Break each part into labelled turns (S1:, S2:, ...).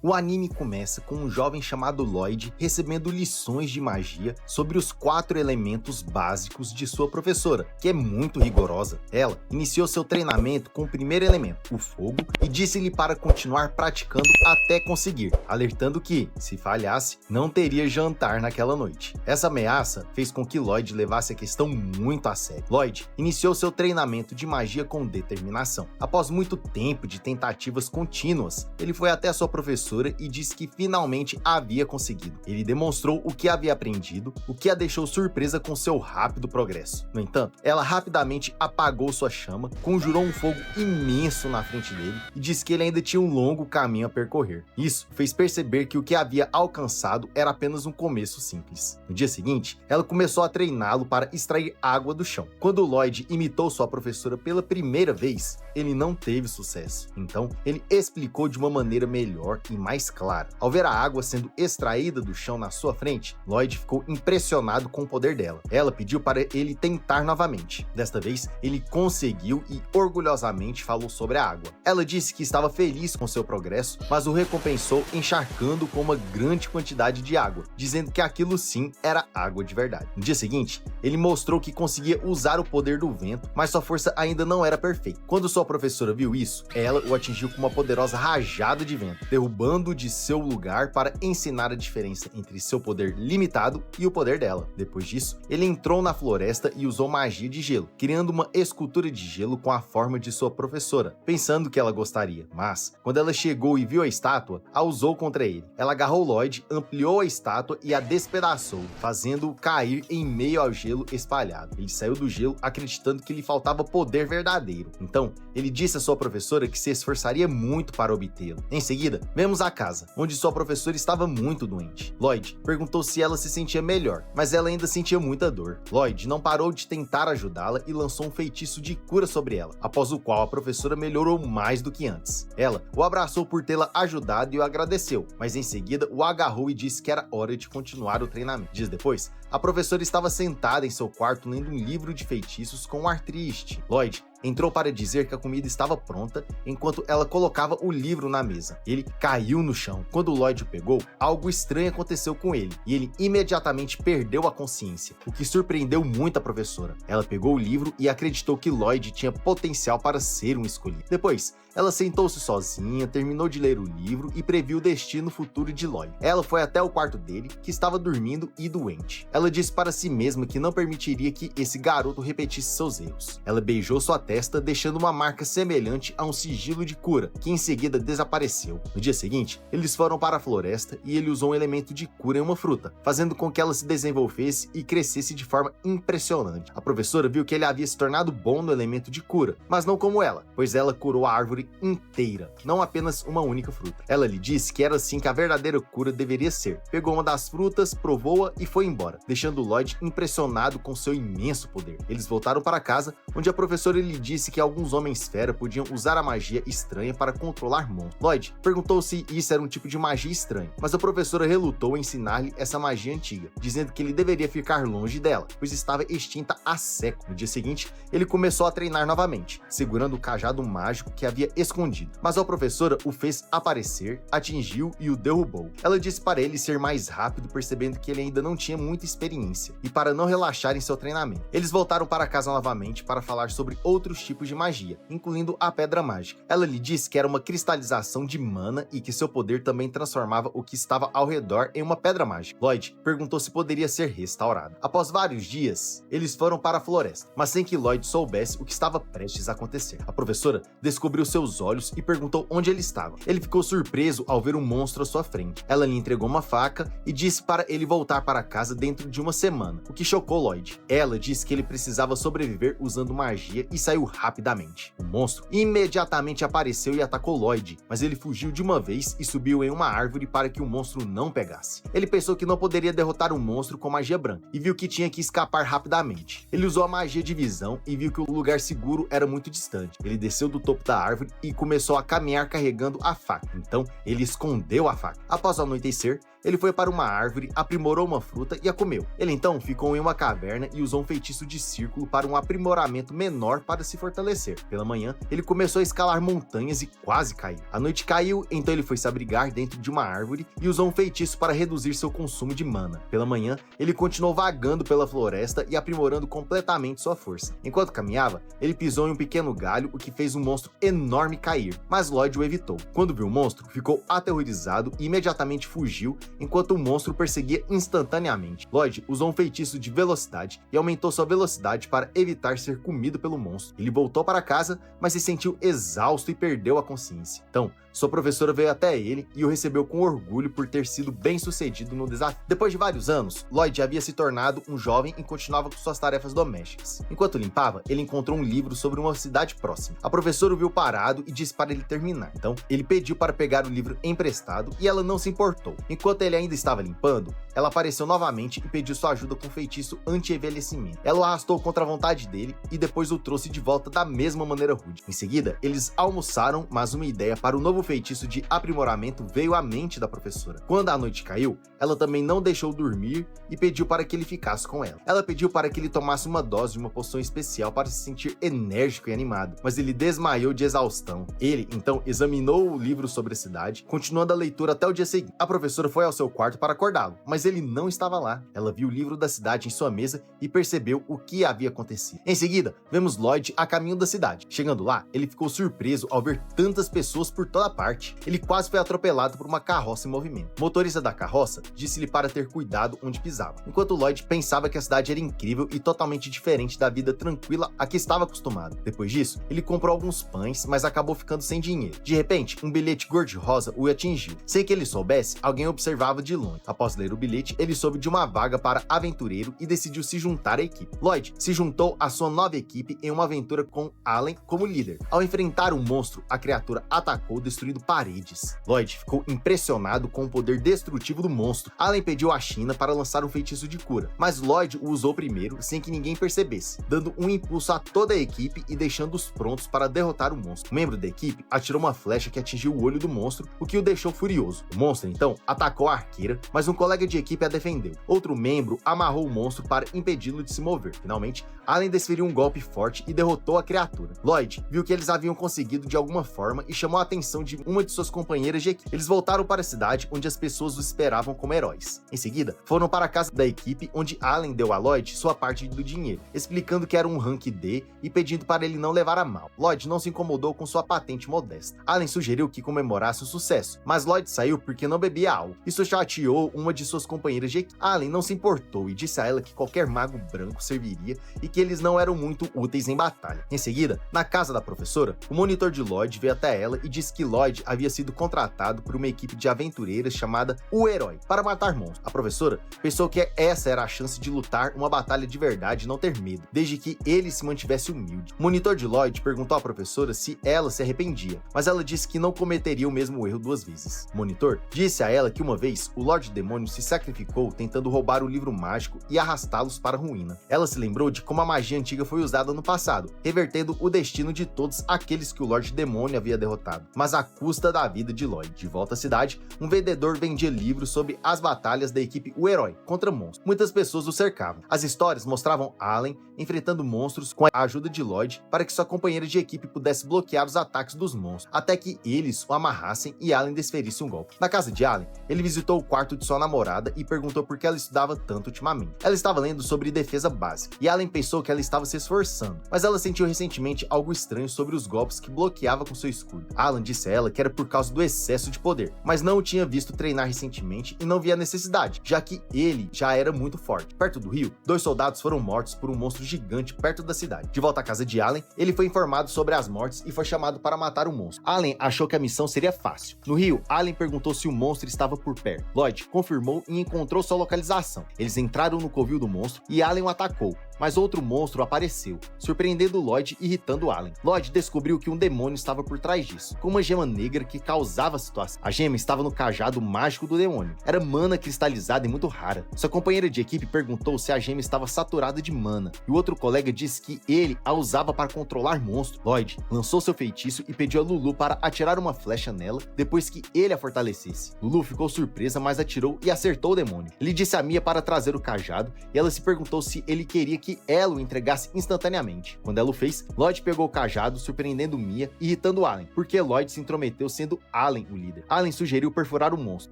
S1: O anime começa com um jovem chamado Lloyd recebendo lições de magia sobre os 4 elementos básicos de sua professora, que é muito rigorosa. Ela iniciou seu treinamento com o primeiro elemento, o fogo, e disse-lhe para continuar praticando até conseguir, alertando que, se falhasse, não teria jantar naquela noite. Essa ameaça fez com que Lloyd levasse a questão muito a sério. Lloyd iniciou seu treinamento de magia com determinação. Após muito tempo de tentativas contínuas, ele foi até sua professora e disse que finalmente havia conseguido. Ele demonstrou o que havia aprendido, o que a deixou surpresa com seu rápido progresso. No entanto, ela rapidamente apagou sua chama, conjurou um fogo imenso na frente dele e disse que ele ainda tinha um longo caminho a percorrer. Isso fez perceber que o que havia alcançado era apenas um começo simples. No dia seguinte, ela começou a treiná-lo para extrair água do chão. Quando Lloyd imitou sua professora pela primeira vez, ele não teve sucesso. Então, ele explicou de uma maneira melhor e mais clara. Ao ver a água sendo extraída do chão na sua frente, Lloyd ficou impressionado com o poder dela. Ela pediu para ele tentar novamente. Desta vez, ele conseguiu e orgulhosamente falou sobre a água. Ela disse que estava feliz com seu progresso, mas o recompensou encharcando com uma grande quantidade de água, dizendo que aquilo sim era água de verdade. No dia seguinte, ele mostrou que conseguia usar o poder do vento, mas sua força ainda não era perfeita. Quando sua professora viu isso, ela o atingiu com uma poderosa rajada de vento, derrubando de seu lugar para ensinar a diferença entre seu poder limitado e o poder dela. Depois disso, ele entrou na floresta e usou magia de gelo, criando uma escultura de gelo com a forma de sua professora, pensando que ela gostaria. Mas, quando ela chegou e viu a estátua, a usou contra ele. Ela agarrou Lloyd, ampliou a estátua e a despedaçou, fazendo-o cair em meio ao gelo espalhado. Ele saiu do gelo acreditando que lhe faltava poder verdadeiro. Então, ele disse à sua professora que se esforçaria muito para obtê-lo. Em seguida, vemos a casa, onde sua professora estava muito doente. Lloyd perguntou se ela se sentia melhor, mas ela ainda sentia muita dor. Lloyd não parou de tentar ajudá-la e lançou um feitiço de cura sobre ela, após o qual a professora melhorou mais do que antes. Ela o abraçou por tê-la ajudado e o agradeceu, mas em seguida o agarrou e disse que era hora de continuar o treinamento. Dias depois, a professora estava sentada em seu quarto lendo um livro de feitiços com um ar triste. Lloyd entrou para dizer que a comida estava pronta enquanto ela colocava o livro na mesa. Ele caiu no chão. Quando Lloyd o pegou, algo estranho aconteceu com ele e ele imediatamente perdeu a consciência, o que surpreendeu muito a professora. Ela pegou o livro e acreditou que Lloyd tinha potencial para ser um escolhido. Depois, ela sentou-se sozinha, terminou de ler o livro e previu o destino futuro de Lloyd. Ela foi até o quarto dele, que estava dormindo e doente. Ela disse para si mesma que não permitiria que esse garoto repetisse seus erros. Ela beijou sua testa, deixando uma marca semelhante a um sigilo de cura, que em seguida desapareceu. No dia seguinte, eles foram para a floresta e ele usou um elemento de cura em uma fruta, fazendo com que ela se desenvolvesse e crescesse de forma impressionante. A professora viu que ele havia se tornado bom no elemento de cura, mas não como ela, pois ela curou a árvore inteira, não apenas uma única fruta. Ela lhe disse que era assim que a verdadeira cura deveria ser. Pegou uma das frutas, provou-a e foi embora, deixando Lloyd impressionado com seu imenso poder. Eles voltaram para casa, onde a professora lhe disse que alguns homens-fera podiam usar a magia estranha para controlar monstros. Lloyd perguntou se isso era um tipo de magia estranha, mas a professora relutou em ensinar-lhe essa magia antiga, dizendo que ele deveria ficar longe dela, pois estava extinta há séculos. No dia seguinte, ele começou a treinar novamente, segurando o cajado mágico que havia escondido, mas a professora o fez aparecer, atingiu e o derrubou. Ela disse para ele ser mais rápido, percebendo que ele ainda não tinha muita experiência, e para não relaxar em seu treinamento. Eles voltaram para casa novamente para falar sobre outros tipos de magia, incluindo a pedra mágica. Ela lhe disse que era uma cristalização de mana e que seu poder também transformava o que estava ao redor em uma pedra mágica. Lloyd perguntou se poderia ser restaurado. Após vários dias, eles foram para a floresta, mas sem que Lloyd soubesse o que estava prestes a acontecer. A professora descobriu seus olhos e perguntou onde ele estava. Ele ficou surpreso ao ver um monstro à sua frente. Ela lhe entregou uma faca e disse para ele voltar para casa dentro de uma semana, o que chocou Lloyd. Ela disse que ele precisava sobreviver usando magia e saiu rapidamente. O monstro imediatamente apareceu e atacou Lloyd, mas ele fugiu de uma vez e subiu em uma árvore para que o monstro não pegasse. Ele pensou que não poderia derrotar o monstro com magia branca e viu que tinha que escapar rapidamente. Ele usou a magia de visão e viu que o lugar seguro era muito distante. Ele desceu do topo da árvore e começou a caminhar carregando a faca. Então, ele escondeu a faca. Após o anoitecer, ele foi para uma árvore, aprimorou uma fruta e a comeu. Ele então ficou em uma caverna e usou um feitiço de círculo para um aprimoramento menor para se fortalecer. Pela manhã, ele começou a escalar montanhas e quase caiu. A noite caiu, então ele foi se abrigar dentro de uma árvore e usou um feitiço para reduzir seu consumo de mana. Pela manhã, ele continuou vagando pela floresta e aprimorando completamente sua força. Enquanto caminhava, ele pisou em um pequeno galho, o que fez um monstro enorme cair, mas Lloyd o evitou. Quando viu o monstro, ficou aterrorizado e imediatamente fugiu, enquanto o monstro perseguia instantaneamente. Lloyd usou um feitiço de velocidade e aumentou sua velocidade para evitar ser comido pelo monstro. Ele voltou para casa, mas se sentiu exausto e perdeu a consciência. Então, sua professora veio até ele e o recebeu com orgulho por ter sido bem-sucedido no desafio. Depois de vários anos, Lloyd havia se tornado um jovem e continuava com suas tarefas domésticas. Enquanto limpava, ele encontrou um livro sobre uma cidade próxima. A professora o viu parado e disse para ele terminar. Então, ele pediu para pegar o livro emprestado e ela não se importou. Enquanto ele ainda estava limpando, ela apareceu novamente e pediu sua ajuda com um feitiço anti-envelhecimento. Ela o arrastou contra a vontade dele e depois o trouxe de volta da mesma maneira rude. Em seguida, eles almoçaram, mas uma ideia para o novo feitiço de aprimoramento veio à mente da professora. Quando a noite caiu, ela também não deixou dormir e pediu para que ele ficasse com ela. Ela pediu para que ele tomasse uma dose de uma poção especial para se sentir enérgico e animado, mas ele desmaiou de exaustão. Ele, então, examinou o livro sobre a cidade, continuando a leitura até o dia seguinte. A professora foi ao seu quarto para acordá-lo, mas ele não estava lá. Ela viu o livro da cidade em sua mesa e percebeu o que havia acontecido. Em seguida, vemos Lloyd a caminho da cidade. Chegando lá, ele ficou surpreso ao ver tantas pessoas por toda parte. Ele quase foi atropelado por uma carroça em movimento. O motorista da carroça disse-lhe para ter cuidado onde pisava, enquanto Lloyd pensava que a cidade era incrível e totalmente diferente da vida tranquila a que estava acostumado. Depois disso, ele comprou alguns pães, mas acabou ficando sem dinheiro. De repente, um bilhete cor-de-rosa o atingiu. Sem que ele soubesse, alguém observava de longe. Após ler o bilhete, ele soube de uma vaga para aventureiro e decidiu se juntar à equipe. Lloyd se juntou à sua nova equipe em uma aventura com Allen como líder. Ao enfrentar um monstro, a criatura atacou, destruindo paredes. Lloyd ficou impressionado com o poder destrutivo do monstro. Allen pediu a China para lançar um feitiço de cura, mas Lloyd o usou primeiro sem que ninguém percebesse, dando um impulso a toda a equipe e deixando-os prontos para derrotar o monstro. Um membro da equipe atirou uma flecha que atingiu o olho do monstro, o que o deixou furioso. O monstro então atacou a arqueira, mas um colega de equipe a defendeu. Outro membro amarrou o monstro para impedi-lo de se mover. Finalmente, Allen desferiu um golpe forte e derrotou a criatura. Lloyd viu que eles haviam conseguido de alguma forma e chamou a atenção de uma de suas companheiras de equipe. Eles voltaram para a cidade, onde as pessoas os esperavam como heróis. Em seguida, foram para a casa da equipe, onde Allen deu a Lloyd sua parte do dinheiro, explicando que era um rank D e pedindo para ele não levar a mal. Lloyd não se incomodou com sua patente modesta. Allen sugeriu que comemorasse o sucesso, mas Lloyd saiu porque não bebia álcool. Isso chateou uma de suas companheiras de equipe. Allen não se importou e disse a ela que qualquer mago branco serviria e que eles não eram muito úteis em batalha. Em seguida, na casa da professora, o monitor de Lloyd veio até ela e disse que Lloyd havia sido contratado por uma equipe de aventureiras chamada O Herói para matar monstros. A professora pensou que essa era a chance de lutar uma batalha de verdade e não ter medo, desde que ele se mantivesse humilde. O monitor de Lloyd perguntou à professora se ela se arrependia, mas ela disse que não cometeria o mesmo erro duas vezes. O monitor disse a ela que uma vez o Lorde Demônio se sacrificou tentando roubar o livro mágico e arrastá-los para a ruína. Ela se lembrou de como a magia antiga foi usada no passado, revertendo o destino de todos aqueles que o Lorde Demônio havia derrotado, mas à custa da vida de Lloyd. De volta à cidade, um vendedor vendia livros sobre as batalhas da equipe O Herói contra monstros. Muitas pessoas o cercavam. As histórias mostravam Allen enfrentando monstros com a ajuda de Lloyd para que sua companheira de equipe pudesse bloquear os ataques dos monstros, até que eles o amarrassem e Allen desferisse um golpe. Na casa de Allen, ele visitou o quarto de sua namorada e perguntou por que ela estudava tanto ultimamente. Ela estava lendo sobre defesa básica, e Allen pensou que ela estava se esforçando, mas ela sentiu recentemente algo estranho sobre os golpes que bloqueava com seu escudo. Allen disse a ela que era por causa do excesso de poder, mas não o tinha visto treinar recentemente e não via necessidade, já que ele já era muito forte. Perto do rio, 2 soldados foram mortos por um monstro gigante perto da cidade. De volta à casa de Allen, ele foi informado sobre as mortes e foi chamado para matar o monstro. Allen achou que a missão seria fácil. No rio, Allen perguntou se o monstro estava por perto. Lloyd confirmou e encontrou sua localização. Eles entraram no covil do monstro e Allen o atacou, mas outro monstro apareceu, surpreendendo Lloyd e irritando Allen. Lloyd descobriu que um demônio estava por trás disso, com uma gema negra que causava a situação. A gema estava no cajado mágico do demônio. Era mana cristalizada e muito rara. Sua companheira de equipe perguntou se a gema estava saturada de mana, e o outro colega disse que ele a usava para controlar monstros. Lloyd lançou seu feitiço e pediu a Lulu para atirar uma flecha nela depois que ele a fortalecesse. Lulu ficou surpresa, mas atirou e acertou o demônio. Ele disse a Mia para trazer o cajado e ela se perguntou se ele queria que ela o entregasse instantaneamente. Quando ela o fez, Lloyd pegou o cajado, surpreendendo Mia e irritando Allen, porque Lloyd se intrometeu sendo Allen o líder. Allen sugeriu perfurar o monstro,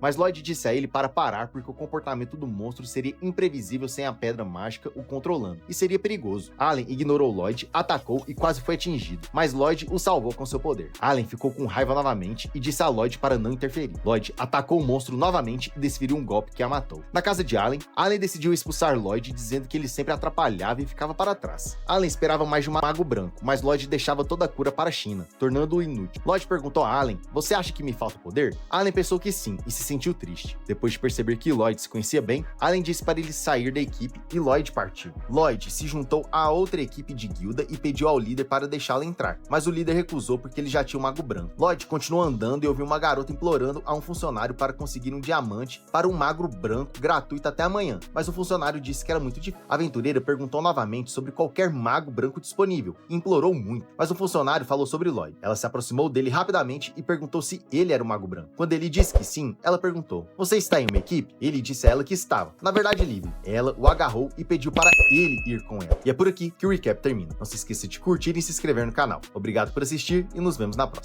S1: mas Lloyd disse a ele para parar porque o comportamento do monstro seria imprevisível sem a pedra mágica o controlando, e seria perigoso. Allen ignorou Lloyd, atacou e quase foi atingido, mas Lloyd o salvou com seu poder. Allen ficou com raiva novamente e disse a Lloyd para não interferir. Lloyd atacou o monstro novamente e desferiu um golpe que a matou. Na casa de Allen, Allen decidiu expulsar Lloyd, dizendo que ele sempre atrapalhava e ficava para trás. Allen esperava mais de um mago branco, mas Lloyd deixava toda a cura para China, tornando-o inútil. Lloyd perguntou a Allen: "Você acha que me falta poder?" Allen pensou que sim e se sentiu triste. Depois de perceber que Lloyd se conhecia bem, Allen disse para ele sair da equipe e Lloyd partiu. Lloyd se juntou a outra equipe de guilda e pediu ao líder para deixá-la entrar, mas o líder recusou porque ele já tinha um mago branco. Lloyd continuou andando e ouviu uma garota implorando a um funcionário para conseguir um diamante para um mago branco gratuito até amanhã, mas o funcionário disse que era muito difícil. A aventureira perguntou novamente sobre qualquer mago branco disponível e implorou muito, mas o funcionário falou sobre Lloyd. Ela se aproximou dele rapidamente e perguntou se ele era o mago branco. Quando ele disse que sim, ela perguntou: "Você está em uma equipe?" Ele disse a ela que estava, na verdade livre. Ela o agarrou e pediu para ele ir com ela. E é por aqui que o recap termina. Não se esqueça de curtir e se inscrever no canal. Obrigado por assistir e nos vemos na próxima.